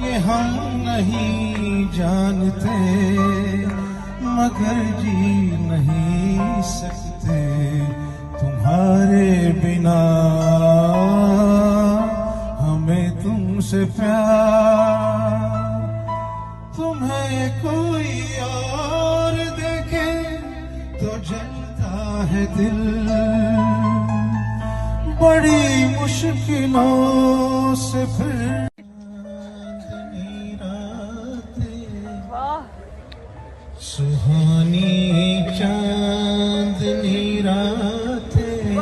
ये हम नहीं जानते मगर जी नहीं सकते तुम्हारे बिना, हमें तुमसे प्यार। तुम्हें कोई और देखे तो जलता है दिल, बड़ी मुश्किलों से फिर सुहानी चांदनी रातें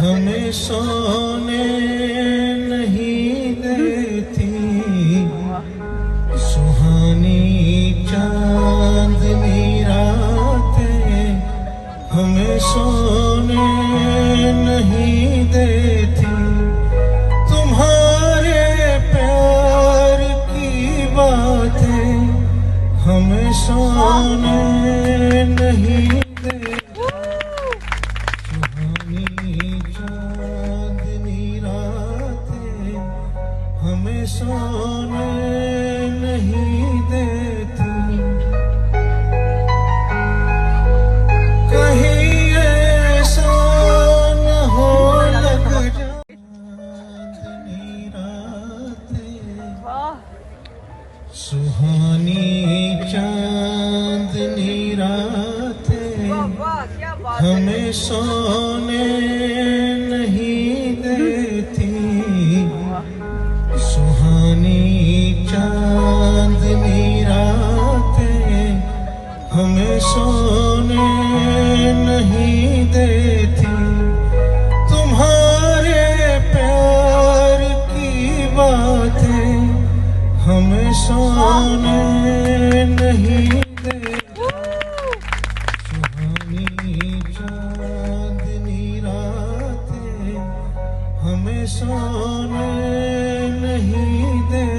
हमें सोने नहीं देती। सुहानी चांदनी रातें हमें सोने नहीं देती। तुम्हारे प्यार की बातें हमें सोने नहीं देती। सुहानी चांदनी रातें हमें सोने नहीं देती। कहीं ऐसा न हो लग चांदनी रातें, सुहानी चांदनी रातें हमें सोने नहीं देती। सुहानी चांदनी रातें हमें सोने नहीं देती। तुम्हारे प्यार की बातें हमें सोने नहीं देती। सुहानी चांदनी रातें हमें सोने नहीं देती।